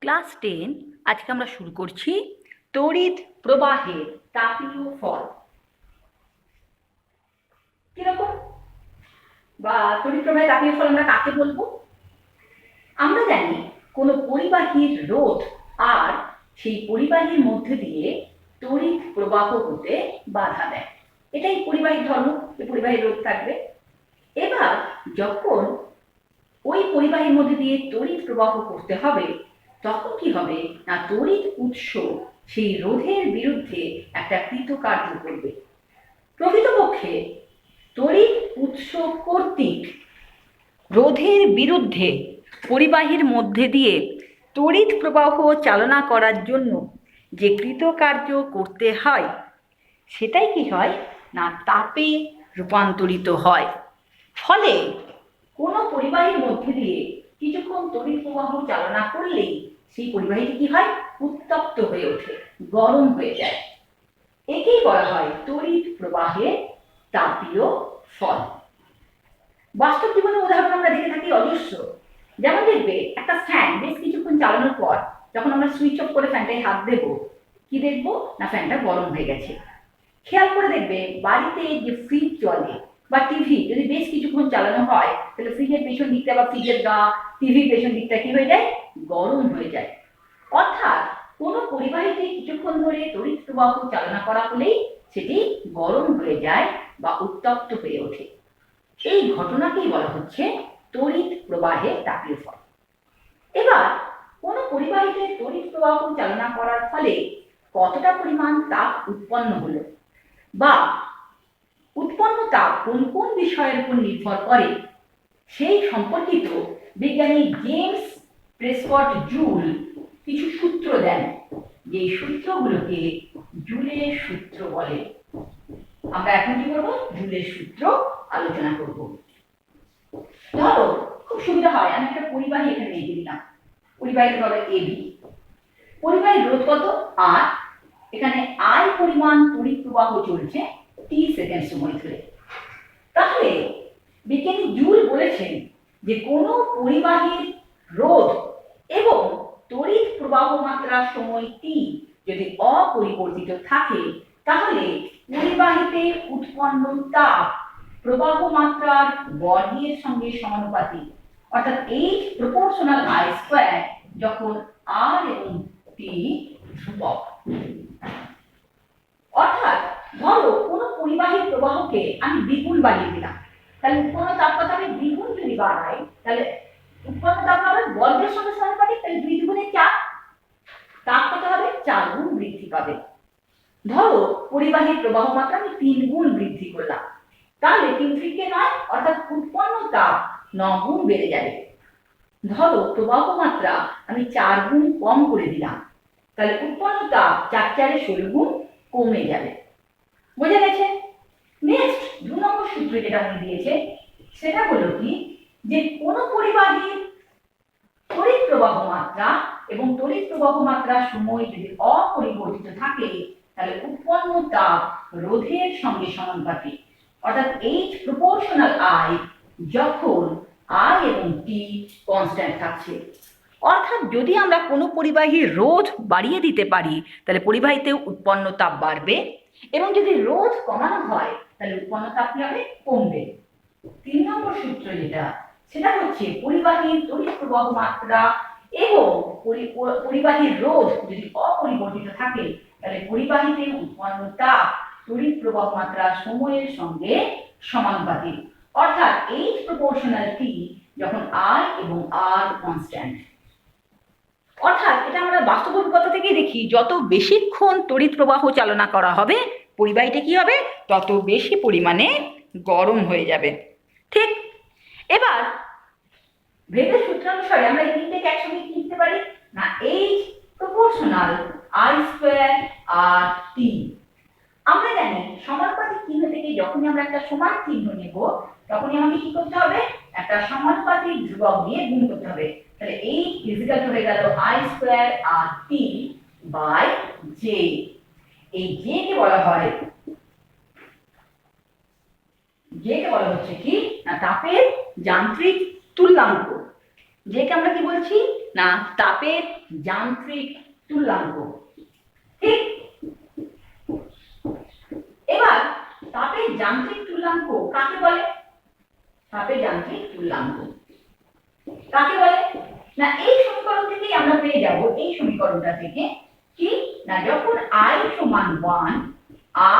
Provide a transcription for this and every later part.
Class 10 আজকে আমরা শুরু করছি তড়িৎ প্রবাহের তাপীয় ফল। কিরকম বা তড়িৎ প্রবাহের তাপীয় ফল আমরা কাকে বলবো? আমরা জানি কোনো পরিবাহীর রোধ আর সেই পরিবাহীর মধ্যে দিয়ে তড়িৎ প্রবাহ হতে বাধা দেয়, এটাই পরিবাহীর ধর্ম, যে পরিবাহীর রোধ থাকবে। এবার যখন ওই পরিবাহীর মধ্যে দিয়ে তড়িৎ প্রবাহ করতে হবে তখন কি হবে না, তড়িৎ উৎস সেই রোধের বিরুদ্ধে একটা কৃতকার্য করবে। প্রকৃতপক্ষে তড়িৎ উৎস কর্তৃক রোধের বিরুদ্ধে পরিবাহীর মধ্যে দিয়ে তড়িৎ প্রবাহ চালনা করার জন্য যে কৃতকার্য করতে হয় সেটাই কি হয় না, তাপে রূপান্তরিত হয়। ফলে কোনো পরিবাহীর মধ্যে দিয়ে কিছুক্ষণ তড়িৎ প্রবাহ চালনা করলেই সেই পরিবাহীটি কি হয়, উত্তপ্ত হয়ে ওঠে, গরম হয়ে যায়। একেই বলা হয় তড়িৎ প্রবাহের তাপীয় ফল। বাস্তব জীবনের উদাহরণ আমরা দেখে থাকি অজস্র। যেমন দেখবে একটা ফ্যান বেশ কিছুক্ষণ চালানোর পর যখন আমরা সুইচ অফ করে ফ্যানটায় হাত দেবো, কি দেখবো না, ফ্যানটা গরম হয়ে গেছে। খেয়াল করে দেখবে বাড়িতে যে ফ্রিজ চলে বা টিভি যদি বেশ কিছুক্ষণ চালানো হয় তাহলে ফ্রিজের পেছন দিকটা বা ফ্রিজের গা, টিভির পেছন দিকটা কি হয়ে যায়, গরম হয়ে যায়। অর্থাৎ কোনো পরিবাহীতে কিছুক্ষণ ধরে তড়িৎ প্রবাহ চালনা করা হলেই সেটি গরম হয়ে যায় বা উত্তপ্ত হয়ে ওঠে। এই ঘটনাকেই বলা হচ্ছে তড়িৎ প্রবাহের তাপীয় ফল। এবার কোনো পরিবাহীতে তড়িৎ প্রবাহ চালনা করার ফলে কতটা পরিমাণ তাপ উৎপন্ন হলো বা উৎপন্ন তাপ কোন কোন বিষয়ের উপর নির্ভর করে সেই সম্পর্কিত বিজ্ঞানী জেমস প্রেসকট জুল কিছু সূত্র দেন, যে সূত্রগুলোকে জুলের সূত্র বলে। আমরা এখন কি করবো, জুলের সূত্র আলোচনা করব। ধরো খুব সুবিধা হয়, আমি একটা পরিবাহী এখানে রেখে দিলাম, পরিবাহীটা হবে এবি। পরিবাহীর রোধ কত আর, এখানে আই পরিমাণ তড়িৎ প্রবাহ চলছে টি সেকেন্ড সময় ধরে। তাহলে বিজ্ঞানী জুল বলেছেন যে কোনো পরিবাহীর রোধ এবং তড়িৎ প্রবাহ মাত্রা সময় টি যদি অপরিবর্তিত থাকে তাহলে পরিবাহীতে উৎপন্ন তাপ প্রবাহ মাত্রার বর্গের সঙ্গে সমানুপাতিক, অর্থাৎ H প্রপোর্শনাল I স্কয়ার, যখন R এবং T ধ্রুবক। অর্থাৎ ধরো কোনো পরিবাহীর প্রবাহকে আমি দ্বিগুণ বাড়িয়ে দিলাম, তাহলে উৎপন্ন তাপমাত্রা আমি দ্বিগুণ যদি বাড়াই তাহলে উৎপন্ন তাপমাত্রা বর্গের সঙ্গে সমানুপাতিক, তাহলে 2 দ্বিগুণে 4, তাপমাত্রা হবে 4 গুণ বৃদ্ধি পাবে। ধরো পরিবাহীর প্রবাহ মাত্রা আমি 3 গুণ বৃদ্ধি করলাম, তাহলে 3 3 9, অর্থাৎ উৎপন্ন তাপ 9 গুণ বেড়ে যাবে। ধরো প্রবাহ মাত্রা আমি 4 গুণ কম করে দিলাম, তাহলে উৎপন্ন তাপ 4 4 16 গুণ কমে যাবে। বোঝা গেছে? নেক্সট 2 নম্বর সূত্র যেটা উনি দিয়েছে সেটা হলো কি, যে কোন পরিবাহীর তড়িৎ প্রবাহ মাত্রা এবং তড়িৎ প্রবাহ মাত্রা সময় যদি অপরিবর্তিত থাকে তাহলে উৎপন্ন তাপ রোধের সঙ্গে সমানুপাতিক, অর্থাৎ H প্রপোর্শনাল I যখন I এবং T কনস্ট্যান্ট থাকছে। অর্থাৎ যদি আমরা কোনো পরিবাহীর রোধ বাড়িয়ে দিতে পারি তাহলে পরিবাহীতে উৎপন্ন তাপ বাড়বে, এবং যদি রোধ কমানো হয় তাহলে উৎপন্ন তাপ কি হবে, কমবে। 3 নম্বর সূত্র যেটা সেটা হচ্ছে পরিবাহীর তড়িৎ প্রবাহ মাত্রা এবং পরিবাহীর রোধ যদি অপরিবর্তিত থাকে তাহলে পরিবাহীতে উৎপন্ন তাপ তড়িৎ প্রবাহ মাত্রা সময়ের সঙ্গে সমানুপাতিক, অর্থাৎ H প্রপোর্শনাল T যখন I এবং R কনস্ট্যান্ট। অর্থাৎ এটা আমরা বাস্তব অভিজ্ঞতা থেকেই দেখি, যত বেশিক্ষণ তড়িৎ প্রবাহ চালনা করা হবে পরিবাহীটা কি হবে, তত বেশি পরিমাণে গরম হয়ে যাবে। ঠিক, এবার ভেবের সূত্রানুসারে আমরা এই তিনটেকে একসঙ্গে কি লিখতে পারি না, H প্রপোর্শনাল I স্কয়ার আর T। আমরা জানি সমানুপাতিক চিহ্ন থেকে যখনই আমরা একটা সমান চিহ্ন নেব তখনই আমাকে কি করতে হবে, একটা সমানুপাতিক ধ্রুবক দিয়ে গুণ করতে হবে। তাহলে H ইকুয়াল টু হয়ে গেল I স্কয়ার আর T বাই J। এই J কে বলা হয়, J কে বলা হচ্ছে কি না, তাপের যান্ত্রিক তুল্যাঙ্ক। যেকে আমরা কি বলছি না তাপের যান্ত্রিক তুল্যাঙ্ক। ঠিক, এবার তাপের যান্ত্রিক তুল্যাঙ্ক কাকে বলে? তাপের যান্ত্রিক তুল্যাঙ্ক কাকে বলে না এই সমীকরণ থেকেই আমরা পেয়ে যাব, এই সমীকরণটা থেকে কি না যখন I সমান 1,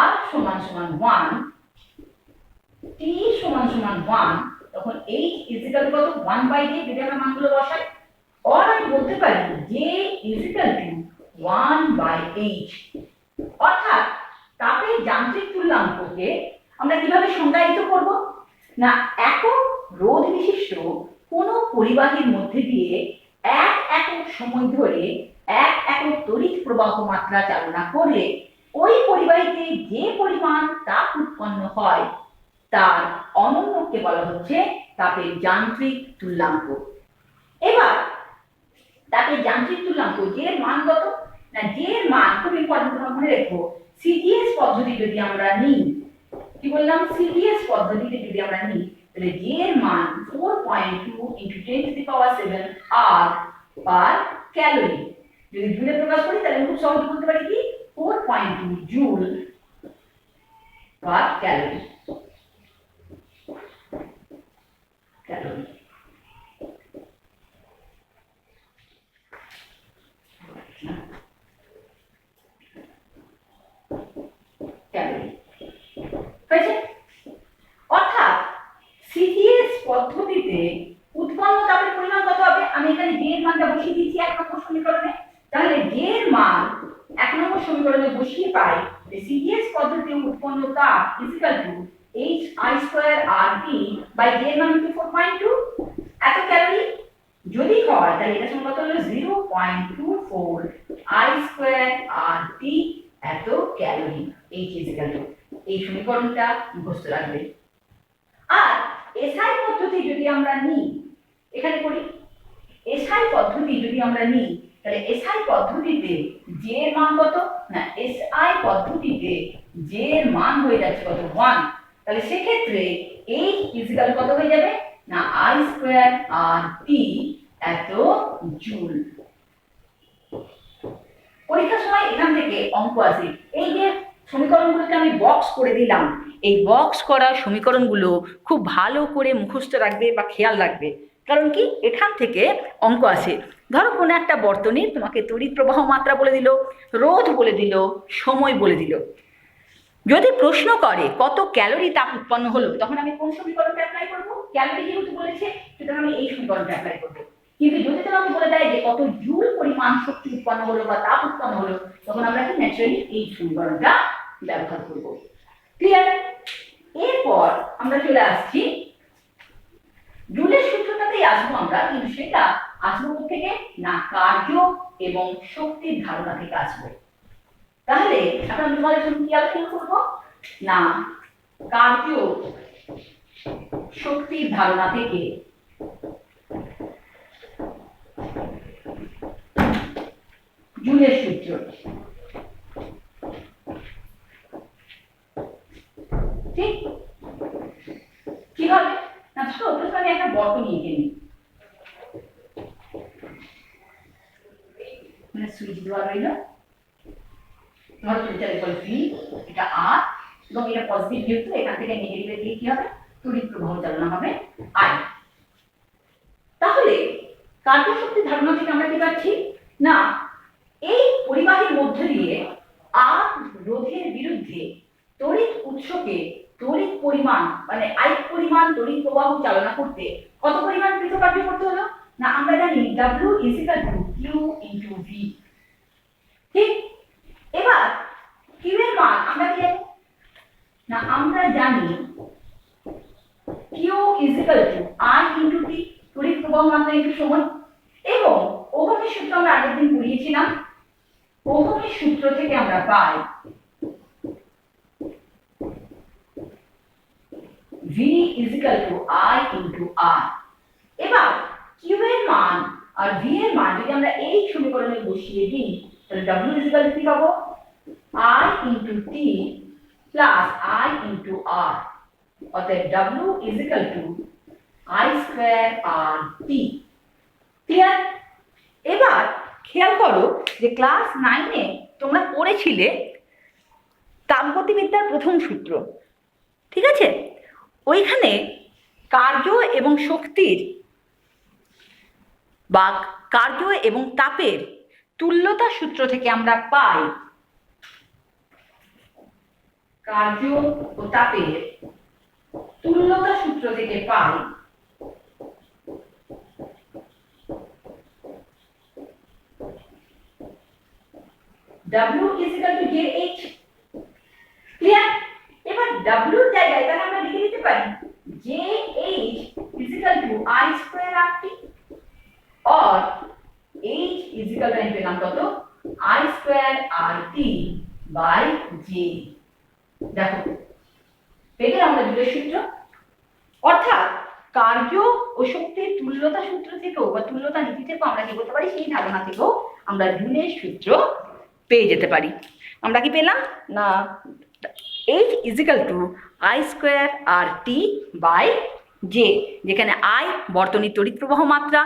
R সমান 1, T সমান 1, তখন H ইজিক্যাল কত 1/J যদি আমরা মানগুলো বসাই, or আমি বলতে পারি J ইজিক্যাল টু 1/H। অর্থাৎ তাপের যান্ত্রিক তুল্যাঙ্ককে আমরা কিভাবে সংজ্ঞায়িত করব না একক রোধ বিশিষ্ট কোন পরিবাহীর মধ্যে দিয়ে 1 একক সময় ধরে 1 একক তড়িৎ প্রবাহ মাত্রা চালনা করলে ওই পরিবাহীতে যে পরিমাণ তাপ উৎপন্ন হয় তার অনন্যকে বলা হচ্ছে তাপের যান্ত্রিক তুল্যাঙ্ক। এবার তাপের যান্ত্রিক তুল্যাঙ্ক যে এর মান কত না যে এর মান খুব ইম্পর্টেন্ট, তোমরা মনে রেখো সিজিএস পদ্ধতি যদি আমরা নিই, কি বললাম সিজিএস পদ্ধতিতে যদি আমরা নিই তাহলে j এর মান 4.2 × 10⁷ R পার ক্যালোরি। যদি জুলে প্রকাশ করি তাহলে খুব সহজে বলতে পারি কি 4.2 জুল পার ক্যালোরি। অর্থাৎ সিজিএস পদ্ধতিতে উৎপন্ন তাপের পরিমাণ কত হবে? আমি এখানে j এর মানটা বসিয়ে দিয়েছি 1 নম্বর সমীকরণে, তাহলে j এর মান 1 নম্বর সমীকরণে বসিয়ে পাই যে সিজিএস পদ্ধতিতে উৎপন্ন তাপ ইকুয়াল টু Hi²RT/j এর মান কি 4.2 এত ক্যালোরি যদি হয় তাহলে এটা সমান কত হলো 0.24 I²RT এত ক্যালোরি। এই সমীকরণটা মুখস্থ রাখবে। আর এসআই পদ্ধতি যদি আমরা নিই, এখানে করি এসআই পদ্ধতি যদি আমরা নিই তাহলে এসআই পদ্ধতিতে j এর মান কত না এসআই পদ্ধতিতে j এর মান হয়ে যাচ্ছে কত 1, তাহলে সেক্ষেত্রে h ইকুয়াল কত হয়ে যাবে না I²RT এত জুল। পরীক্ষার সময় এখান থেকে অঙ্ক আসে, এই যে সমীকরণগুলোকে আমি বক্স করে দিলাম, এই বক্স করা সমীকরণগুলো খুব ভালো করে মুখস্থ রাখবে বা খেয়াল রাখবে, কারণ কি এখান থেকে অঙ্ক আসে। ধরো কোনো একটা বর্তনীর তোমাকে তড়িৎ প্রবাহ মাত্রা বলে দিল, রোধ বলে দিল, সময় বলে দিল, যদি প্রশ্ন করে কত ক্যালোরি তাপ উৎপন্ন হলো তখন আমি কোন সমীকরণটা অ্যাপ্লাই করব? ক্যালোরি যেহেতু বলেছে সুতরাং আমি এই সমীকরণটা অ্যাপ্লাই করব। কিন্তু যদি তোমাকে বলে দেয় যে কত জুল পরিমাণ শক্তি উৎপন্ন হলো বা তাপ উৎপন্ন হলো তখন আমরা কি ন্যাচারালি এই সমীকরণটা ব্যবহার করব। ক্লিয়ার? এরপর আমরা চলে আসছি জুলের সূত্রটাতেই আসবো আমরা, কিন্তু সেটা আসবো থেকে না কার্য এবং শক্তির ধারণা থেকে আসবো। তাহলে এখন তোমাদের সঙ্গে কি আলোচনা করবো না কার্য শক্তির ধারণা থেকে জুলের সূত্র। ঠিক কিভাবে না ধরো প্রথমে আমি একটা বর্তনী এঁকে নিই, মানে সুইচ দেওয়া রইল, ধরো এটা ইকুয়াল ভি, এটা আর এবং এটা পজিটিভ যেহেতু এখান থেকে নেগেটিভে দিয়ে কি হবে তড়িৎ প্রবাহ চালনা হবে আই। তাহলে কার্যশক্তি ধারণা থেকে আমরা কি পাচ্ছি না এই পরিবাহীর মধ্যে দিয়ে আর রোধের বিরুদ্ধে তড়িৎ উৎসকে তড়িৎ পরিমাণ মানে আই পরিমাণ তড়িৎ প্রবাহ চালনা করতে কত পরিমাণ কৃতকার্য করতে হলো না আমরা জানি W = Q × V। ঠিক, এবার Q এর মান আমরা কি জানি না আমরা জানি Q = I × T, তড়িৎ প্রবাহ মাত্রা একটু সময়, এবং ওহমের সূত্র আমরা আগের দিন পড়িয়েছিলাম, ওহমের সূত্র থেকে আমরা পাই V = I × R। এবার Q এর মান আর V এর মান যদি আমরা এই সমীকরণে বসিয়ে দিই তাহলে W = কি পাবো I × T + I × R, অতএব W = I²RT। ক্লিয়ার? এবার খেয়াল করো যে ক্লাস 9-এ তোমরা পড়েছিলে তাপগতিবিদ্যার প্রথম সূত্র, ঠিক আছে? ওইখানে কার্য এবং শক্তির বা কার্য এবং তাপের তুল্যতা সূত্র থেকে আমরা পাই কার্য ও তাপের তুল্যতা সূত্র থেকে পাই W is equal to JH। Clear? এবার W এর জায়গায় তাহলে আমরা লিখে দিতে পারি JH is equal to I square RT or H is equal to পেলাম কত I square RT by J। দেখো পেলে আমরা দুটোর সূত্র, অর্থাৎ কার্য ও শক্তির তুল্যতা সূত্র থেকেও বা তুল্যতা নীতি থেকেও আমরা কি বলতে পারি, সেই ধারণা থেকেও আমরা জুলের সূত্র পেয়ে যেতে পারি। আমরা কি পেলাম না H is equal to I square RT by J, যেখানে I বর্তনীর তড়িৎ প্রবাহ মাত্রা,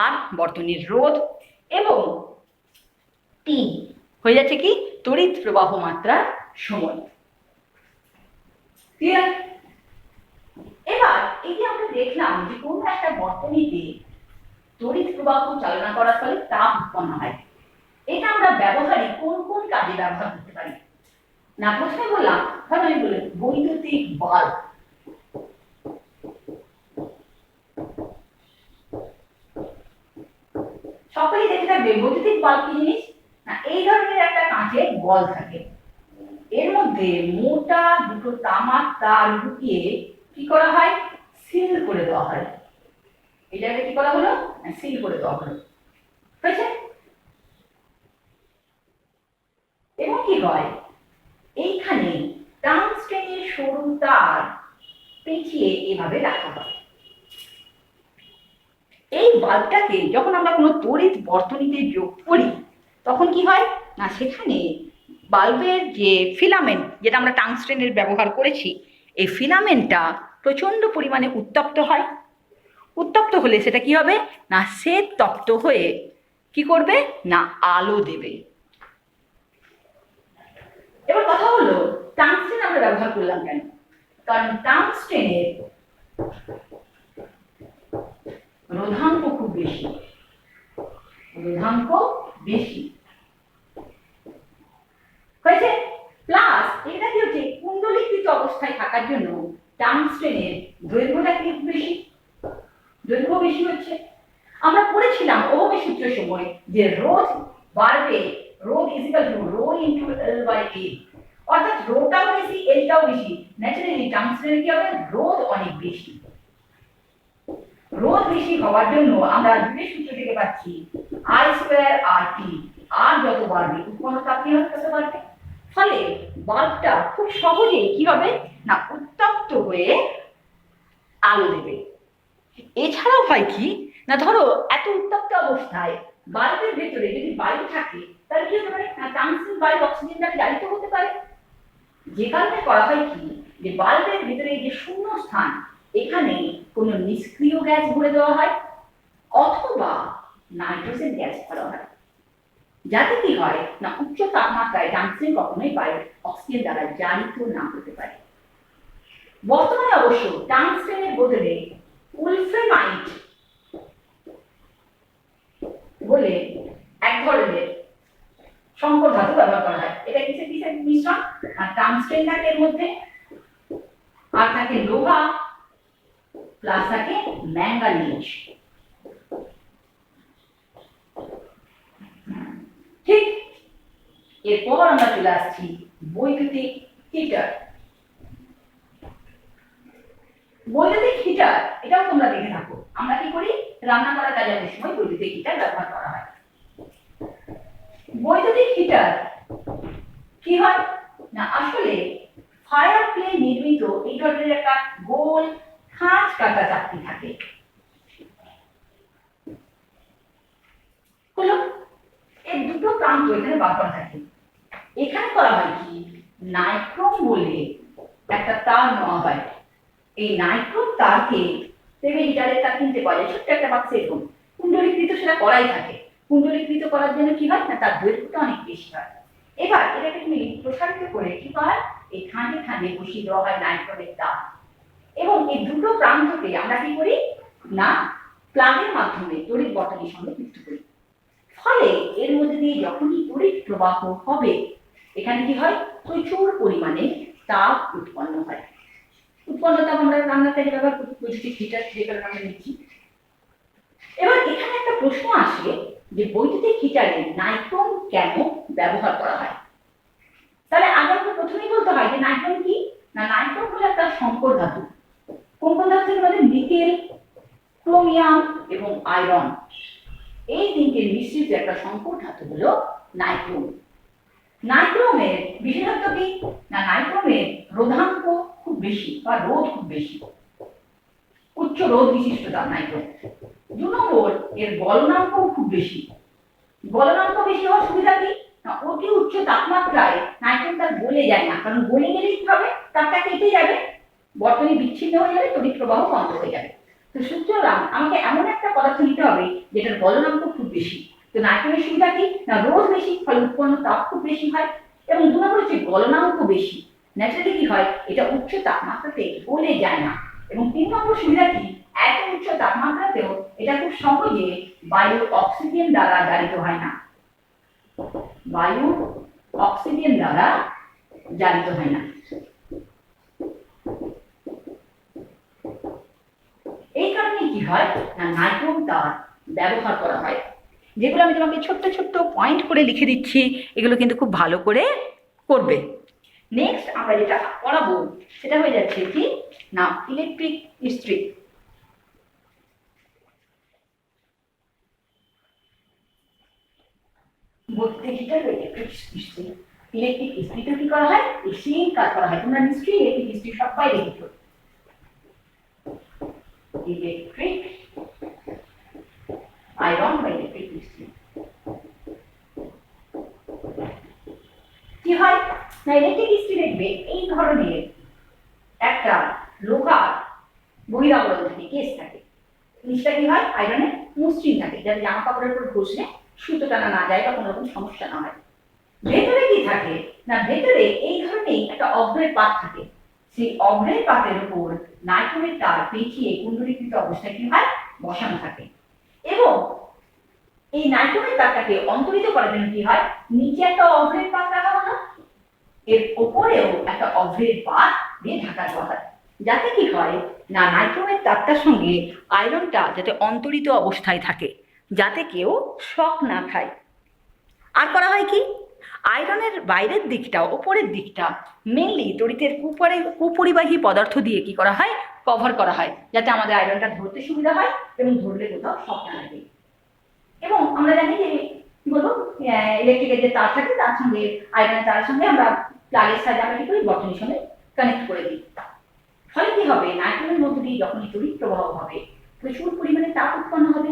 R বর্তনীর রোধ এবং T হয়ে যাচ্ছে কি তড়িৎ প্রবাহ মাত্রার সময়। ক্লিয়ার? এবার এই যে আমরা দেখলাম যে কোন একটা বর্তনীতে তড়িৎ প্রবাহ চালনা করার ফলে তাপ উৎপন্ন হয়, এটা আমরা ব্যবহারিক কোন কোন কাজে ব্যবহার করতে পারি না? প্রথমে বললাম, ধরো আমি বলি বৈদ্যুতিক বাল্ব। সকলেই দেখে থাকবে বৈদ্যুতিক বাল্ব কি জিনিস না, এই ধরনের একটা কাঁচের বল থাকে, এর মধ্যে মোটা দুটো তামার তার ঢুকিয়ে কি করা হয়, সিল করে দেওয়া হয়। এটাকে কি করা হলো, সিল করে দেওয়া হলো, হয়েছে? এবং কি হয়, এইখানে টাংস্টেনের সরু তার পেঁচিয়ে এভাবে রাখা হয়। এই বাল্বটাকে যখন আমরা কোনো তড়িৎ বর্তনীতে যোগ করি তখন কি হয় না, সেখানে বাল্বের যে ফিলামেন্ট, যেটা আমরা টাংস্টেনের ব্যবহার করেছি, এই ফিলামেন্টটা প্রচন্ড পরিমাণে উত্তপ্ত হয়। উত্তপ্ত হলে সেটা কি হবে না, শ্বেত তপ্ত হয়ে কি করবে না, আলো দেবে। এবার কথা হলো টাংস্টেন আমরা ব্যবহার করলাম কেন? কারণ টাংস্টেনের রোধাঙ্ক খুব বেশি, রোধাঙ্ক বেশি হয়েছে। প্লাস এটা কি হচ্ছে, কুণ্ডলীকৃত অবস্থায় থাকার জন্য টাংস্টেনের দৈর্ঘ্যটা কি বেশি, দৈর্ঘ্য বেশি হচ্ছে। আমরা পড়েছিলাম ওহমের সূত্রের সময় যে রোধ বাড়বে, রোধ is equal to rho into L by A, অর্থাৎ রোটাও বেশি এলটাও বেশি, ন্যাচারালি টাংস্টেনের কি হবে, রোধ অনেক বেশি। রোধ বেশি হওয়ার জন্য আমরা জুলের সূত্র থেকে পাচ্ছি I স্কয়ার RT, আর যত বাড়বে উৎপন্ন তাপ কি হবে, তত বাড়বে। ফলে বাল্বটা খুব সহজেই কি হবে না, উত্তপ্ত হয়ে আলো দেবে। এছাড়াও হয় কি না, ধরো এত উত্তপ্ত অবস্থায় বাল্বের ভেতরে যদি বায়ু থাকে তাহলে কি হতে পারে না, টাংস্টেন বায়ু অক্সিজেন দ্বারা জারিত হতে পারে। যে কারণে করা হয় কি, যে বাল্বের ভেতরে যে শূন্য স্থান, এখানে কোনো নিষ্ক্রিয় গ্যাস ভরে দেওয়া হয় অথবা নাইট্রোজেন গ্যাস ভরা হয়, যাতে কি হয় না, উচ্চ তাপমাত্রায় টাংস্টেন কখনোই বায়ু অক্সিজেন দ্বারা জারিত না হতে পারে। বর্তমানে অবশ্য টাংস্টেনের বদলে উলফ্রেমাইট বলে এক ধরনের সংকর ধাতু ব্যবহার করা হয়। এটা কিসের কিসের মিশ্রণ, আর টাংস্টেন থাকে এর মধ্যে, আর থাকে লোহা প্লাস থাকে ম্যাঙ্গানিজ। ঠিক এরপর আমরা চলে আসছি বৈদ্যুতিক হিটার। বৈদ্যুতিক হিটার এটাও তোমরা দেখে থাকো, আমরা কি করি, রান্না করার কাজে অনেক সময় বৈদ্যুতিক হিটার ব্যবহার করা হয়। বৈদ্যুতিক হিটার কি হয় না, আসলে ফায়ার প্লে নির্মিত এই ধরনের একটা গোল খাঁজ কাটা চাকতি থাকে, হলো এর দুটো প্রান্ত এখানে বার করা থাকে। এখানে করা হয় কি, নাইক্রোম বলে একটা তার নেওয়া হয়। এই নাইক্রোম তারকে হিটারের তার কিনতে পাওয়া যায় ছোট্ট একটা বাক্সে, এরকম কুণ্ডলী কুণ্ডলীকৃত সেটা করাই থাকে। কুণ্ডলীকৃত করার জন্য কি হয় না, তার দৈর্ঘ্যটা অনেক বেশি হয়। এবার এটাকে তুমি প্রসারিত করে কি হয়, এই খাঁজে খাঁজে বসিয়ে দেওয়া হয় নাইট্রনের তার, এবং এই দুটো প্রান্তকে আমরা কি করি না প্লাগের মাধ্যমে তড়িৎ বর্তনীর সঙ্গে যুক্ত করি। ফলে এর মধ্যে দিয়ে যখনই তড়িৎ প্রবাহ হবে, এখানে কি হয়, প্রচুর পরিমাণে তাপ উৎপন্ন হয়। উৎপন্ন তাপ আমরা রান্নার কাজে ব্যবহার করি, বৈদ্যুতিক হিটার যে কারণে আমরা নিচ্ছি। এবার এখানে একটা প্রশ্ন আসে যে বৈদ্যুতিক হিটারে নাইট্রন কেন ব্যবহার করা হয়। তাহলে আগে আমাকে প্রথমেই বলতে হয় যে নাইট্রন কি না, নাইট্রন হলো একটা সংকর ধাতু। কোন কোন ধাতু থেকে বলে, নিকেল, ক্রোমিয়াম এবং আয়রন, এই তিনটে মিশ্রিত একটা সংকর ধাতু হলো নাইট্রন। নাইট্রনের বিশেষত্ব কি না, নাইট্রনের রোধাঙ্ক খুব বেশি বা রোধ খুব বেশি, উচ্চ রোধ বিশিষ্টতা নাইট্রন। 2 নম্বর, এর গলনাঙ্ক খুব বেশি। গলনাঙ্ক বেশি হওয়ার সুবিধা কি না, অতি উচ্চ তাপমাত্রায় নাইট্রন তার গলে যায় না, কারণ গলে গেলে কি হবে, তাপটা কেটে যাবে, বর্তনী বিচ্ছিন্ন হয়ে যাবে, তড়িৎ প্রবাহ বন্ধ হয়ে যাবে। তো সুতরাং আমাকে এমন একটা পদার্থ নিতে হবে যেটার গলনাঙ্ক খুব বেশি। তো নাইট্রনের সুবিধা কি না, রোধ বেশি, ফলে উৎপন্ন তাপ খুব বেশি হয়, এবং 2 নম্বর হচ্ছে গলনাঙ্ক বেশি। ন্যাচারালি কি হয়, এটা উচ্চ তাপমাত্রাতে গলে যায় না। এবং 3 নম্বর সুবিধা কি, এত উচ্চ তাপমাত্রাতেও এটা খুব সহজে বায়ু অক্সিজেন দ্বারা জারিত হয় না, বায়ু অক্সিজেন দ্বারা জারিত হয় না। এই কারণে কি হয় না, নাইট্রন তার ব্যবহার করা হয়। যেগুলো আমি তোমাকে ছোট্ট ছোট্ট পয়েন্ট করে লিখে দিচ্ছি, এগুলো কিন্তু খুব ভালো করে করবে। নেক্সট আমরা যেটা পড়াবো সেটা হয়ে যাচ্ছে কি না, ইলেকট্রিক ইস্ত্রি। বলতে ইলেকট্রিক ইস্ত্রি, ইলেকট্রিক ইস্ত্রিতে কি করা হয়, এই সেম কাজ করা হয়। তোমরা নিশ্চয়ই ইলেকট্রিক ইস্ত্রি সবাই দেখেছো। ইলেকট্রিক আয়রন বা ইলেকট্রিক ইস্ত্রি কি হয় না, ইলেকট্রিক ইস্ত্রি দেখবে এই ধরনের একটা লোহার বহিরাবরণ থাকে, কেস থাকে, নিচটা কি হয় আয়রনের মসৃণ থাকে, যাতে জামা কাপড়ের উপর ঘষলে সুতো টানা না যায় বা কোনো রকম সমস্যা না হয়। ভেতরে কি থাকে না, ভেতরে এই ধরনের একটা অভ্রের পাত থাকে, সেই অভ্রের পাতের উপর নাইট্রনের তার পেঁচিয়ে কুণ্ডলীকৃত অবস্থায় কি হয় বসানো থাকে, এবং এই নাইট্রনের তারটাকে অন্তরিত করার জন্য কি হয়, নিচে একটা অভ্রের পাত রাখা হলো, এর উপরেও একটা অভ্রের পাত দিয়ে ঢাকা দেওয়া হয়, যাতে কি হয় না নাইট্রনের তারটার সঙ্গে আয়রনটা যাতে অন্তরিত অবস্থায় থাকে, যাতে কেউ শক না খায়। আর করা হয় কি, আয়রনের বাইরের দিকটা, উপরের দিকটা মেনলি তড়িতের কুপরিবাহী পদার্থ দিয়ে কি করা হয়, কভার করা হয়, যাতে আমাদের আয়রনটা ধরতে সুবিধা হয় এবং ধরলে কোথাও শক না লাগে। এবং আমরা জানি যে কি বলবো, ইলেকট্রিকের যে তার থাকে তার সঙ্গে আয়রনের তারের সঙ্গে আমরা প্লাগের সাহায্যে আমরা কি করি, বর্তনীর সঙ্গে কানেক্ট করে দিই। ফলে কি হবে, নাইট্রনের মধ্যে দিয়ে যখনই তড়িৎ প্রবাহ হবে, প্রচুর পরিমাণে তাপ উৎপন্ন হবে।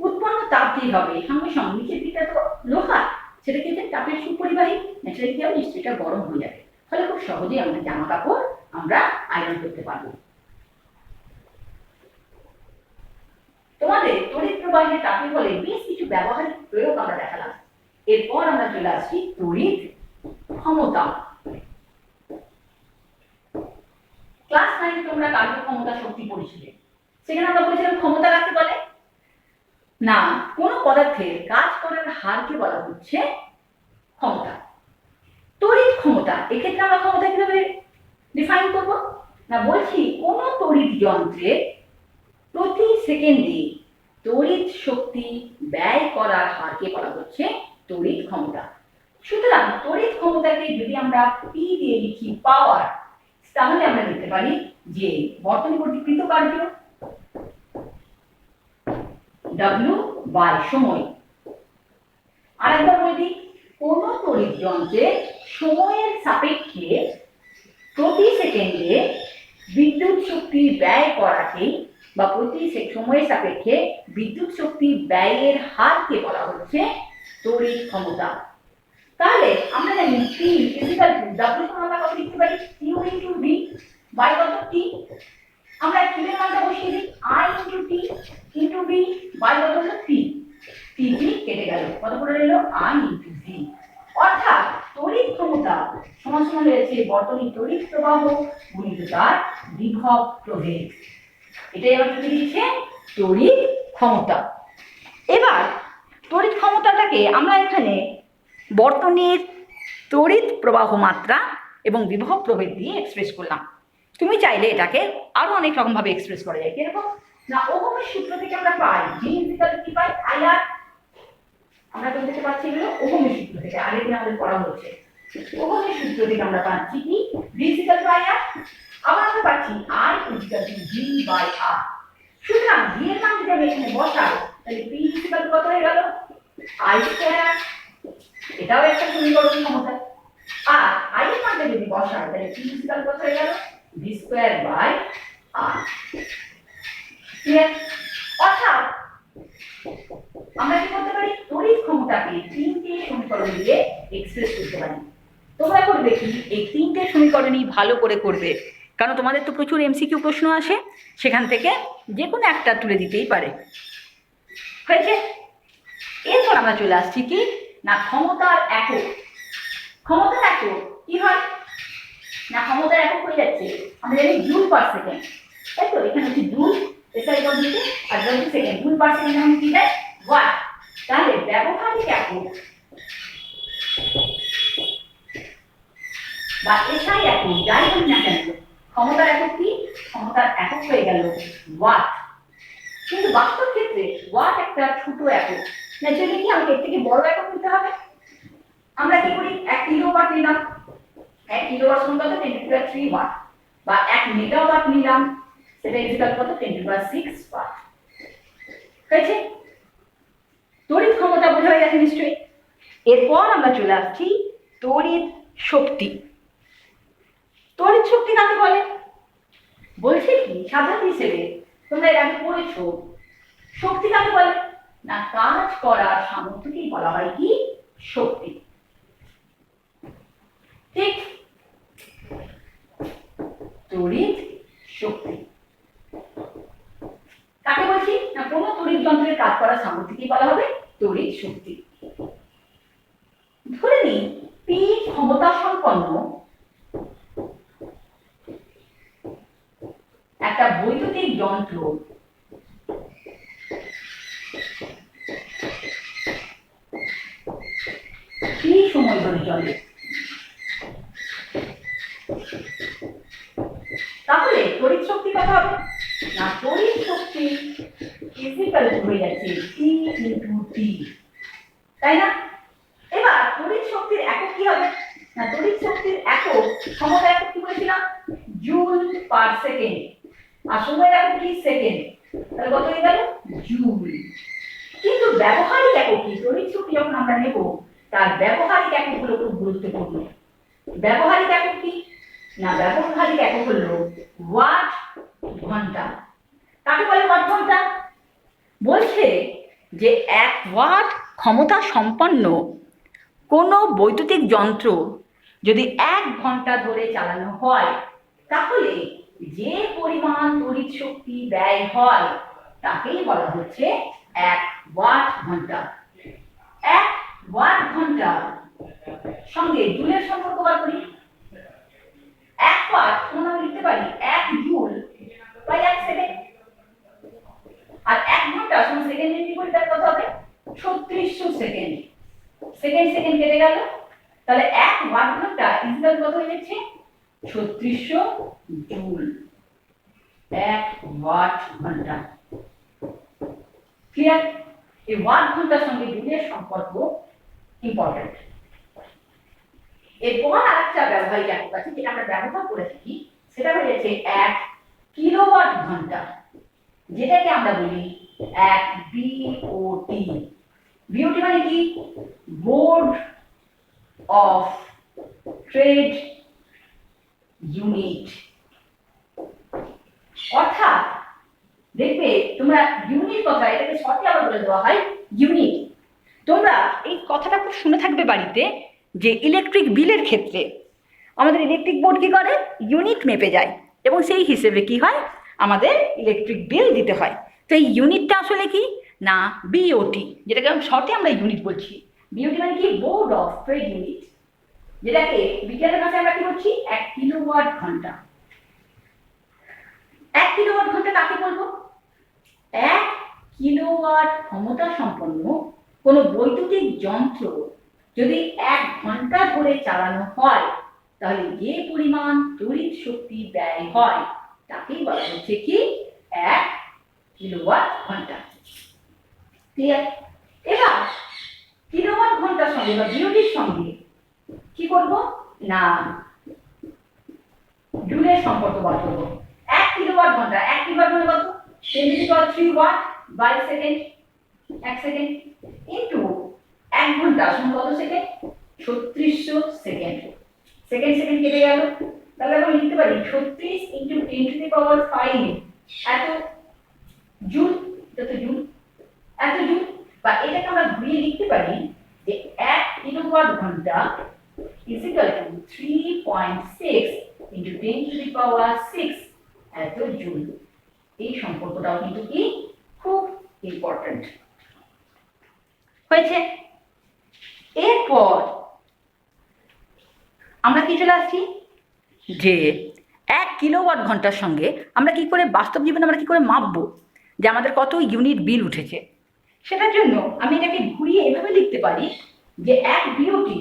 উৎপন্ন তাপ দিয়ে হবে সঙ্গে সঙ্গে নিচের দিকটা তো লোহা, সেটা কিন্তু তাপের সুপরিবাহী, ন্যাচারালি কি হবে, ইস্ত্রিটা গরম হয়ে যাবে, ফলে খুব সহজেই আমাদের জামা কাপড় আমরা আয়রন করতে পারবো। তোমাদের তড়িৎ প্রবাহের তাপের ফলে বেশ কিছু ব্যবহারিক প্রয়োগ আমরা দেখালাম। এরপর আমরা চলে আসছি তড়িৎ ক্ষমতা। ক্লাস 9 তোমরা কার্যক্ষমতা শক্তি পড়েছিলে, সেখানে আমরা বলেছিলাম ক্ষমতা কাকে বলে না, কোন পদার্থের কাজ করার হারকে বলা হচ্ছে ক্ষমতা। তড়িৎ ক্ষমতা, এক্ষেত্রে আমরা ক্ষমতা কিভাবে ডিফাইন করব না, বলছি কোন তড়িৎ যন্ত্রে প্রতি সেকেন্ডে তড়িৎ শক্তি ব্যয় করার হারকে বলা হচ্ছে তড়িৎ ক্ষমতা। সুতরাং তড়িৎ ক্ষমতাকে যদি আমরা পি দিয়ে লিখি পাওয়ার, তাহলে আমরা লিখতে পারি যে বর্তনী কর্তৃক কৃত কার্য W বাই সময়। আরেকবার বলে দিই, কোন তড়িৎ যন্ত্রে সময়ের সাপেক্ষে প্রতি সেকেন্ডে বিদ্যুৎ শক্তি ব্যয় করাকে বা প্রতি সময়ের সাপেক্ষে বিদ্যুৎ শক্তি ব্যয়ের হারকে বলা হচ্ছে তড়িৎ ক্ষমতা। তাহলে আমরা জানি P ইকুয়াল টু W, আমরা কত লিখতে পারি, Q ইনটু V বাই কত T, আমরা কিউবের মানটা বসিয়ে দিই I into T into V by কত হলো টি, টি কেটে গেল, কত করে রইল I ইন্টু ভি। অর্থাৎ তড়িৎ ক্ষমতা সমান সমান রয়েছে বর্তনীর তড়িৎ প্রবাহ গুণিত তার বিভব প্রভেদ। এটাই আমার কি দিচ্ছে তড়িৎ ক্ষমতা। এবার তড়িৎ ক্ষমতাটাকে আমরা এখানে বর্তনীর তড়িৎ প্রবাহ মাত্রা এবং বিভব প্রভেদ দিয়ে এক্সপ্রেস করলাম। তুমি চাইলে এটাকে আরো অনেক রকম ভাবে এক্সপ্রেস করা যায়। কিরকম না, ওহমের সূত্র থেকে আমরা পাই জি ইকুয়াল কি পাই আইআর। আমরা কোথা থেকে পাচ্ছি এগুলো ওহমের সূত্র থেকে, আগের দিন আমাদের পড়া হচ্ছে। ওহমের সূত্র থেকে আমরা পাচ্ছি কি ভি ইকুয়াল টু আইআর, আবার আমরা পাচ্ছি I equal to G by R. সুতরাং ভি এর মান যদি আমি এখানে বসাই তাহলে পি ইকুয়াল টু কত হয়ে গেল আই স্কয়ার। এটাও একটা সমীকরণ ক্ষমতা। আর আই এর মানটা যদি বসাই তাহলে পি ইকুয়াল কত হয়ে গেল V square by R. Clear? অর্থাৎ আমরা কি করতে পারি তড়িৎ ক্ষমতাকে তিনটে সমীকরণ দিয়ে এক্সপ্রেস করতে পারি। তোমরা করবে কি এই তিনটে সমীকরণই ভালো করে করবে, কারণ তোমাদের তো প্রচুর এমসিকিউ প্রশ্ন আসে, সেখান থেকে যে কোনো একটা তুলে দিতেই পারে। হয়েছে? এরপর আমরা চলে আসছি কি না ক্ষমতার একক। ক্ষমতার একক কি হয় না, ক্ষমতার একক হয়ে যাচ্ছে আমরা জানি জুল পার সেকেন্ড, তাই তো? এখানে হচ্ছে জুল এসআই পদ্ধতি আর হচ্ছে সেকেন্ড, জুল পার সেকেন্ড মানে কি দেয় ওয়াট। তাহলে ব্যবহারিক একক বা এসআই একক যাই বলি না কেন, ক্ষমতার একক কি? ক্ষমতার একক হয়ে গেল ওয়াট। কিন্তু বাস্তব ক্ষেত্রে ওয়াট একটা ছোট একক, ন্যাচুরালি কি আমাকে এর থেকে বড় একক নিতে হবে। আমরা কি করি 1 কিলোওয়াট নিলাম, 1 কিলোওয়াট সমান কত 10⁻³ ওয়াট, বা 1 মেগাওয়াট নিলাম, সেটা ইকুয়াল কত 10⁻6 ওয়াট। হয়েছে? তড়িৎ ক্ষমতা বোঝা হয়ে গেছে নিশ্চয়ই। এরপর আমরা চলে আসছি তড়িৎ শক্তি। তড়িৎ শক্তি কাকে বলে? বলছে কি সাধারণ হিসেবে তোমরা এর আগে পড়েছো, শক্তি কাকে বলে না কাজ করার সামর্থ্যকেই বলা হয় কি শক্তি। ঠিক? তড়িৎ শক্তি কাকে বলছি না কোনো তড়িৎ যন্ত্রের কাজ করার সামর্থ্যকেই বলা হবে তড়িৎ শক্তি। ধরে নিই পি ক্ষমতা সম্পন্ন একটা বৈদ্যুতিক যন্ত্র কি সময় ধরে চলে, তাহলে তড়িৎ শক্তি কত হবে না তড়িৎ শক্তি ইকুয়াল হয়ে যাচ্ছে টি ইনটু টি, তাই না? এবার তড়িৎ শক্তির একক কি হবে না তড়িৎ শক্তির একক ক্ষমতা একক কি বলেছিলাম জুল পার সেকেন্ড, আর সময়ের একক কি সেকেন্ড, তাহলে কত হয়ে গেল জুল। কিন্তু ব্যবহারিক একক কি তড়িৎ শক্তি যখন আমরা নেব তার ব্যবহারিক একক হলো খুব গুরুত্বপূর্ণ। ব্যবহারিক একক কি না ব্যবহারিক একক হলো ওয়াট ঘন্টা। কাকে বলে ওয়াট ঘন্টা? বলছে যে 1 ওয়াট ক্ষমতা সম্পন্ন কোনো বৈদ্যুতিক যন্ত্র যদি 1 ঘন্টা ধরে চালানো হয় তাহলে যে পরিমাণ তড়িৎ শক্তি ব্যয় হয় তাকেই বলা হচ্ছে 1 ওয়াট ঘন্টা। 1 ওয়াট ঘন্টা সঙ্গে জুলের সম্পর্ক বার করি। 1 ওয়াট আমরা লিখতে পারি 1 জুল বাই 1 সেকেন্ড, আর 1 ঘন্টা সমান সেকেন্ডের বিপরীতে কত হবে 3600 সেকেন্ড। সেকেন্ড সেকেন্ড কেটে গেল, তাহলে 1 ওয়াট ঘন্টা ইকুয়াল কত হয়ে যাচ্ছে 3600 জুল। 1 ওয়াট ঘন্টা। ক্লিয়ার? এই ওয়াট ঘন্টার সঙ্গে জুলের সম্পর্ক ইম্পর্টেন্ট। এরপর আরেকটা ব্যবহারিক একক আছে যেটা আমরা ব্যবহার করে থাকি, সেটা হয়ে যাচ্ছে 1 কিলোওয়াট ঘন্টা, যেটাকে আমরা বলি 1 বিওটি। বিওটি মানে কি বোর্ড অফ ট্রেড ইউনিট। অর্থাৎ দেখবে তোমরা ইউনিট কথা এটাকে শর্টে আবার বলে দেওয়া হয় ইউনিট। তোমরা এই কথাটা খুব শুনে থাকবে বাড়িতে যে ইলেকট্রিক বিলের ক্ষেত্রে আমাদের ইলেকট্রিক বোর্ড কি করে ইউনিট মেপে যায় এবং সেই হিসেবে কি হয় আমাদের ইলেকট্রিক বিল দিতে হয়। তো এই ইউনিটটা আসলে কি না বিওটি, যেটাকে শর্টে আমরা ইউনিট বলছি। বিওটি মানে কি বোর্ড অফ ট্রেড ইউনিট, যেটাকে বিজ্ঞানের ভাষায় আমরা কি বলছি 1 কিলোওয়াট ঘন্টা। 1 কিলোওয়াট ঘন্টা কাকে বলবো? 1 কিলোওয়াট ক্ষমতা সম্পন্ন কোনো বৈদ্যুতিক যন্ত্র যদি 1 ঘন্টা ধরে চালানো হয় তাহলে যে পরিমাণ তড়িৎ শক্তি ব্যয় হয় তাকেই বলা হচ্ছে কি 1 কিলোওয়াট ঘন্টা। ক্লিয়ার? এবার কিলোওয়াট ঘন্টার সঙ্গে বা বিওটির সঙ্গে কি করব না জুলের সম্পর্ক বার করব। 1 কিলোওয়াট ঘন্টা, 1 কিলোওয়াট মানে কত? 10⁻³ watt by second, 1 second into 1 ঘন্টা সমান কত সেকেন্ড? 3600 সেকেন্ড। সেকেন্ড সেকেন্ড কেটে গেল, তাহলে আমরা লিখতে পারি 36 ইনটু 10⁵ এত জুল, যত জুল এত জুল। বা এটাকে আমরা ঘুরিয়ে লিখতে পারি যে 1 কিলোওয়াট ঘন্টা is equal to 3.6 into 10⁶ এত জুল। এই সম্পর্কটাও কিন্তু কি খুব ইম্পর্টেন্ট হয়েছে। এরপর আমরা কি চলে আসছি যে 1 কিলোওয়াট ঘন্টার সঙ্গে আমরা কি করে বাস্তব জীবনে আমরা কি করে মাপবো যে আমাদের কত ইউনিট বিল উঠেছে। সেটার জন্য আমি এটাকে ঘুরিয়ে এভাবে লিখতে পারি যে 1 বিওটি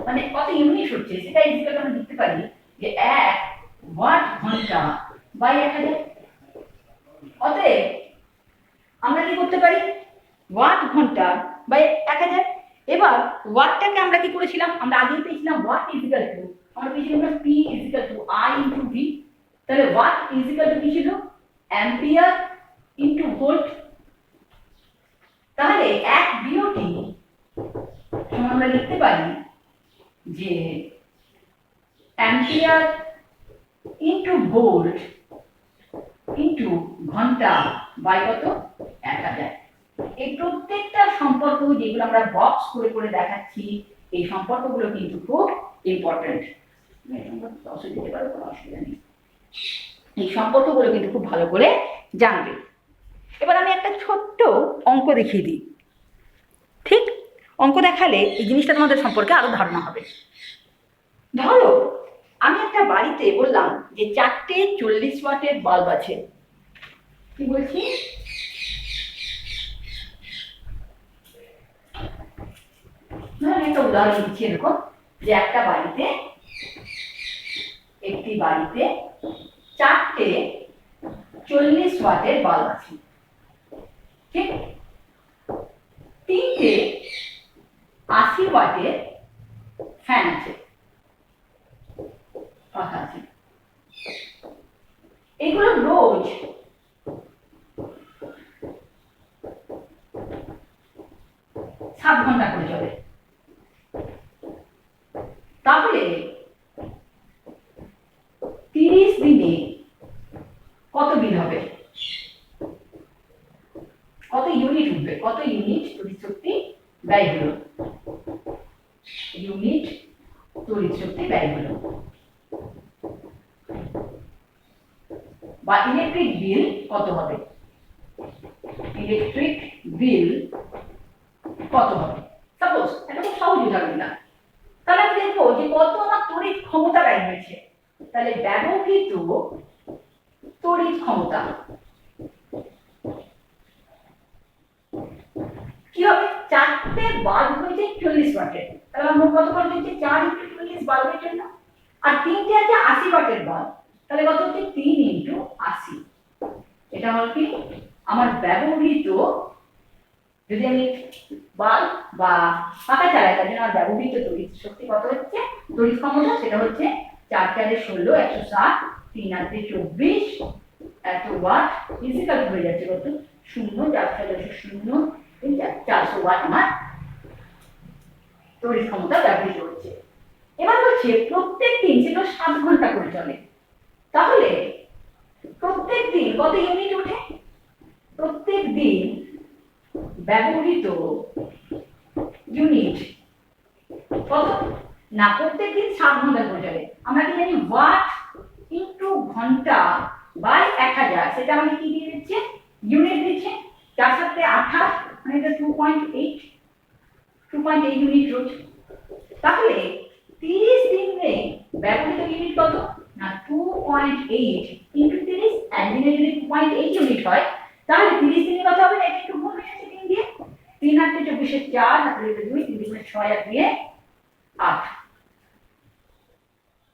মানে কত ইউনিট হচ্ছে সেটা ইজিক্যাল আমরা লিখতে পারি যে 1 ওয়াট ঘন্টা বাই 1000। অতএব আমরা কি করতে পারি ওয়াট ঘন্টা বাই 1000। এবার ওয়াটটাকে আমরা কি করেছিলাম, আমরা আগেই পেয়েছিলাম ওয়াট ইজিক্যাল টু, আমরা পেয়েছিলাম P equal to I into V. তাহলে ওয়াট ইজিক্যাল টু কি ছিল অ্যাম্পিয়ার ইনটু ভোল্ট। তাহলে 1 বিওটি আমরা লিখতে পারি যে অ্যাম্পিয়ার ইনটু ভোল্ট ইনটু ঘন্টা বাই কত 1000। এই প্রত্যেকটা সম্পর্ক যেগুলো আমরা বক্স করে করে দেখাচ্ছি এই সম্পর্কগুলো কিন্তু খুব ইম্পর্টেন্ট। দিতে পারো, কোনো অসুবিধা নেই। এই সম্পর্কগুলো কিন্তু খুব ভালো করে জানবে। এবার আমি একটা ছোট্ট অঙ্ক দেখিয়ে দিই। ঠিক অঙ্ক দেখালে এই জিনিসটা তোমাদের সম্পর্কে আরো ধারণা হবে। ধরো আমি একটা বাড়িতে বললাম যে 4টে 40 ওয়াটের বাল্ব আছে। কি বলছি একটা উদাহরণ দিচ্ছি, এরকম যে একটি বাড়িতে 4টে 40 ওয়াটের বাল্ব আছে। ঠিক 3টে 80 ওয়াটের ফ্যান আছে, পাখা আছে। এগুলো রোজ 7 ঘন্টা করে চলে। তাহলে 30 দিনে কত বিল হবে, কত ইউনিট উঠবে, কত ইউনিট তড়িৎ শক্তি ব্যয় হলো, ইউনিট তড়িৎ শক্তি ব্যয় হলো। বা ইলেকট্রিক বিল কত হবে, ইলেকট্রিক বিল কত হবে। সাপোজ এটা খুব সহজ উদাহরণ দিলাম। তাহলে আমি দেখবো যে কত আমার তড়িৎ ক্ষমতা ব্যয় হয়েছে। তাহলে ব্যবহৃত তড়িৎ ক্ষমতা কি হবে, 4টে বাল্ব হয়েছে 40 ওয়াটের। তাহলে আমরা কত বাল্ব হচ্ছে 4 × 40 বাল্বের জন্য। আর 3টে আছে 80 ওয়াটের বাল্ব, তাহলে কত হচ্ছে 3 × 80। এটা হলো কি আমার ব্যবহৃত, যদি আমি বাল্ব বা পাখা চালাই তার জন্য আমার ব্যবহৃত তড়িৎ শক্তি কত হচ্ছে, তড়িৎ ক্ষমতা সেটা হচ্ছে 4 × 16 160, 3 × 24 এত ওয়াট ইজিক্যাল হয়ে যাচ্ছে কত 0 4 0 400 ওয়াট আমার তড়িৎ ক্ষমতা ব্যবহৃত হচ্ছে। এবার হচ্ছে প্রত্যেক দিন সেটা 7 ঘন্টা করে চলে। তাহলে প্রত্যেক দিন কত ইউনিট ওঠে, প্রত্যেক দিন ব্যবহৃত ইউনিট কত না প্রত্যেক দিন 7 ঘন্টা করে যাবে। আমরা কি জানি ওয়াট ইন্টু ঘন্টা বাই 1000, সেটা আমাকে কি দিয়ে দিচ্ছে ইউনিট দিচ্ছে। তার সাথে 28 মানে এটা 2.8 ইউনিট রোজ। তাহলে 30 দিনে ব্যবহৃত ইউনিট কত না 2.8 ইন্টু 30, একদিনে যদি 2.8 ইউনিট হয় তাহলে 30 দিনে কত হবে? এটা একটু গুণ হয়ে যাচ্ছে 3 দিয়ে, 3 আর 24 4 হাতে 2, 3 গুণে 6 আর 2 8,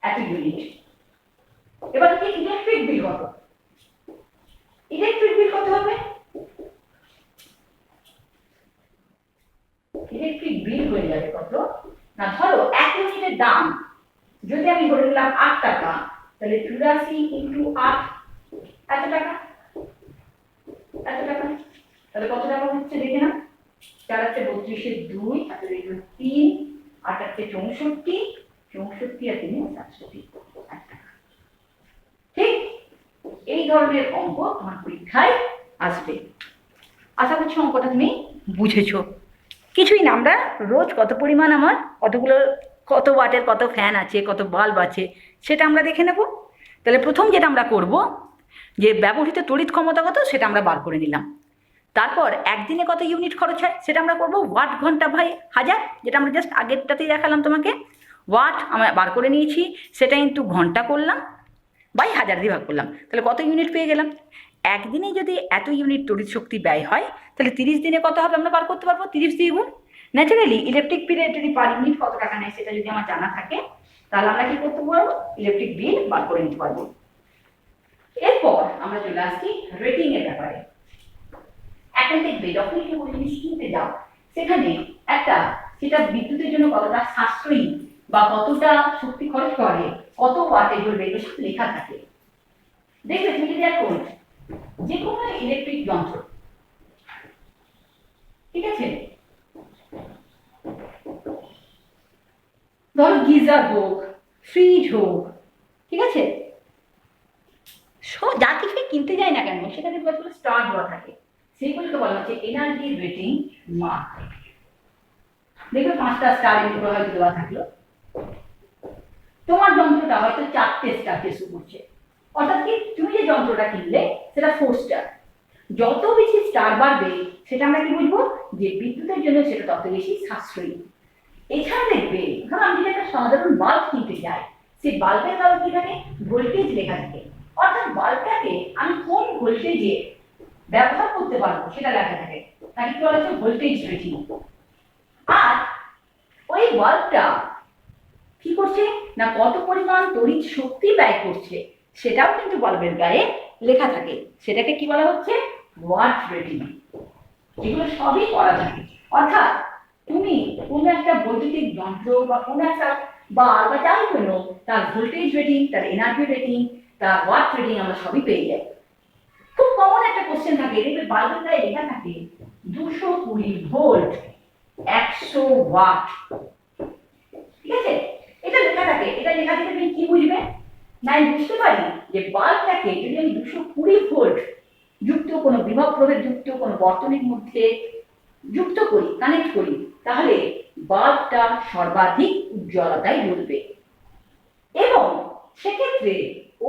এত ইউনিট। এবার কি ইলেকট্রিক বিল কত? ইলেকট্রিক বিল কত হবে? ইলেকট্রিক বিল হয়ে যাবে কত না, ধরো 1 ইউনিটের দাম যদি আমি ধরে নিলাম 8 টাকা, তাহলে 84 ইন্টু 8 এত টাকা, এত টাকা। তাহলে কত টাকা হচ্ছে দেখে না, 4 আছে 32 এর 2, তাহলে 3, 8 আছে 64, 64 আর 3 67 টাকা। ঠিক এই ধরনের অঙ্ক তোমার পরীক্ষায় আসবে। আশা করছি অঙ্কটা তুমি বুঝেছো। কিছুই না, আমরা রোজ কত পরিমাণ আমার কত ওয়াটের কত ফ্যান আছে, কত বাল্ব আছে, সেটা আমরা দেখে নেব। তাহলে প্রথম যেটা আমরা করব, যে ব্যবহৃত তড়িৎ ক্ষমতা কত সেটা আমরা বার করে নিলাম। তারপর একদিনে কত ইউনিট খরচ হয় সেটা আমরা করব ওয়াট ঘন্টা বাই 1000, যেটা আমরা জাস্ট আগেরটাতেই দেখালাম তোমাকে। ওয়াট আমরা বার করে নিয়েছি, সেটা কিন্তু ঘন্টা করলাম বাই 1000 দিয়ে ভাগ করলাম, তাহলে কত ইউনিট পেয়ে গেলাম। একদিনে যদি এত ইউনিট তড়িৎ শক্তি ব্যয় হয় তাহলে 30 দিনে কত হবে আমরা বার করতে পারবো, 30 দিয়ে গুণ। ন্যাচারালি ইলেকট্রিক বিলের যদি পার ইউনিট কত টাকা নেয় সেটা যদি আমার জানা থাকে তাহলে আমরা কি করতে পারবো, ইলেকট্রিক বিল বার করে নিতে পারবো। এরপর আমরা চলে আসছি রেটিং এর ব্যাপারে। এখন দেখবে যখন কেউ কোনো জিনিস কিনতে যাও, সেখানে একটা সেটা বিদ্যুতের জন্য কতটা সাশ্রয়ী বা কতটা শক্তি খরচ করে, কত ওয়াটে জ্বলবে, এগুলো সব লেখা থাকে। দেখবে তুমি যদি এখন যে কোনো ইলেকট্রিক যন্ত্র, ঠিক আছে, ধরো গিজার হোক, ফ্রিজ হোক, ঠিক আছে, সব যা কিছু কিনতে যায় না কেন সেখানে স্টার দেওয়া থাকে, সেইগুলোকে বলা হচ্ছে এনার্জি রেটিং মার্ক। দেখবে 5টা স্টার এর হয়তো দেওয়া থাকলো, তোমার যন্ত্রটা হয়তো 4টে স্টার শো করছে, অর্থাৎ কি তুমি যে যন্ত্রটা কিনলে সেটা 4 স্টার। যত বেশি স্টার বাড়বে সেটা আমরা কি বুঝবো, যে বিদ্যুতের জন্য সেটা তত বেশি সাশ্রয়ী। এছাড়া দেখবে ধরো আমি যদি একটা সাধারণ বাল্ব কিনতে যাই, সেই বাল্বের গায়ে কি থাকে, ভোল্টেজ লেখা থাকে, অর্থাৎ বাল্বটাকে আমি কোন ভোল্টেজে ব্যবহার করতে পারবো সেটা লেখা থাকে, তাকে কি বলা হচ্ছে ভোল্টেজ রেটিং। আর ওই বাল্বটা কি করছে না কত পরিমাণ তড়িৎ শক্তি ব্যয় করছে সেটাও কিন্তু বাল্বের গায়ে লেখা থাকে, সেটাকে কি বলা হচ্ছে ওয়াট রেটিং। এগুলো সবই করা যায়, অর্থাৎ তুমি কোনো একটা বৈদ্যুতিক যন্ত্র বা কোনো একটা বাল্ব বা যাই কোনো তার ভোল্টেজ রেটিং, তার এনার্জি রেটিং, তার ওয়াট রেটিং আমরা সবই পেয়ে যাই। খুব কমন একটা কোশ্চেন থাকে, দেখবে বাল্বের গায়ে লেখা থাকে 220 ভোল্ট 100 ওয়াট, ঠিক আছে, এটা লেখা থাকে। এটা লেখা থেকে তুমি কি বুঝবে না, আমি বুঝতে পারি যে বাল্বটাকে যদি আমি 220 ভোল্ট যুক্ত কোনো বিভব প্রভেদ যুক্ত কোনো বর্তনীর মধ্যে যুক্ত করি, কানেক্ট করি, তাহলে বাল্বটা সর্বাধিক উজ্জ্বলতায় জ্বলবে এবং সেক্ষেত্রে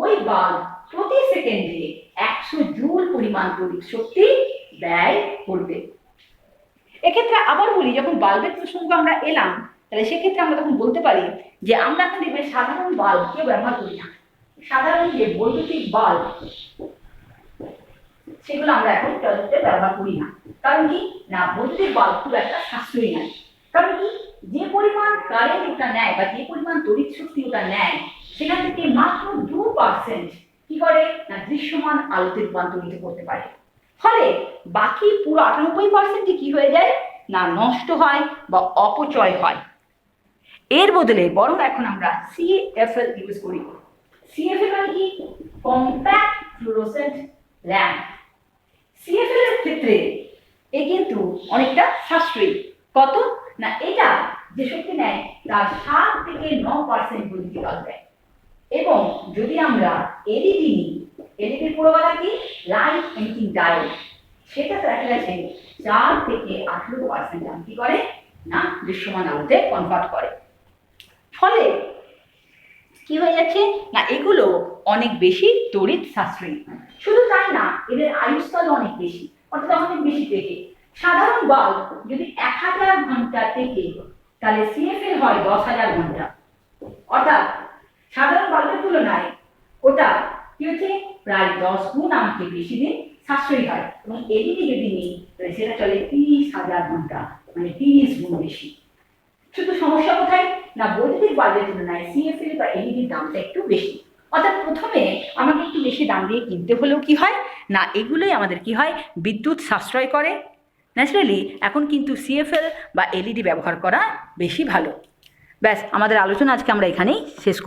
ওই বাল্ব প্রতি সেকেন্ডে 100 জুল পরিমাণ তড়িৎ শক্তি ব্যয় করবে। এক্ষেত্রে আবার বলি, যখন বাল্বের প্রসঙ্গ আমরা এলাম তাহলে সেক্ষেত্রে আমরা তখন বলতে পারি যে আমরা এখন দেখবে সাধারণ বাল্ব কেউ ব্যবহার করি না, সাধারণ যে বৈদ্যুতিক বাল্ব সেগুলো আমরা এখন টয়লেটে ব্যবহার করি না। কারণ কি না, বৈদ্যুতিক বাল্ব খুব একটা সাশ্রয়ী নয়। কারণ কি, যে পরিমাণ কারেন্ট ওটা নেয় বা যে পরিমাণ তড়িৎ শক্তি ওটা নেয় সেখান থেকে মাত্র 2% কি করে না দৃশ্যমান আলোতে রূপান্তরিত করতে পারে। ফলে বাকি পুরো 98% কি হয়ে যায় না নষ্ট হয় বা অপচয় হয়। এর বদলে বরং এখন আমরা CFL ইউজ করি। CFL মানে কি, কম্প্যাক্ট ফ্লুরোসেন্ট ল্যাম্প। CFL এর ক্ষেত্রে এ কিন্তু অনেকটা সাশ্রয়ী। কত না, এটা যে শক্তি নেয় তার 7 থেকে 9% পর্যন্ত জল দেয়। এবং যদি আমরা এলইডি নিই, এলইডির পুরো কথা কি লাইট এমিটিং ডায়োড, সেটা দেখা গেছে 4 থেকে 18% দাম কি করে না দৃশ্যমান আলোতে কনভার্ট করে। ফলে কি হয়ে যাচ্ছে না এগুলো অনেক বেশি তড়িৎ সাশ্রয়ী। শুধু তাই না, এদের আয়ুষ্কাল অনেক বেশি, অর্থাৎ অনেক বেশি টেকে। সাধারণ বাল্ব যদি 1000 ঘন্টা টেকে, তাহলে সিএফএল হয় 10,000 ঘন্টা। অর্থাৎ সাধারণ বাল্বের তুলনায় ওটা কি হচ্ছে প্রায় 10 গুণ আমাকে বেশি দিন সাশ্রয়ী হয়। এবং এলইডি যদি নিই তাহলে সেটা চলে 30,000 ঘন্টা, মানে 30 গুণ বেশি। শুধু সমস্যা কোথায় না, বৈদ্যুতিক বাল্বের তুলনায় সিএফএল বা এলইডির দামটা একটু বেশি। অর্থাৎ প্রথমে আমাকে একটু বেশি দাম দিয়ে কিনতে হলেও কি হয় না, এগুলোই আমাদের কি হয় বিদ্যুৎ সাশ্রয় করে। ন্যাচারালি এখন কিন্তু সিএফএল বা এলইডি ব্যবহার করা বেশি ভালো। ব্যাস, আমাদের আলোচনা আজকে আমরা এখানেই শেষ করব।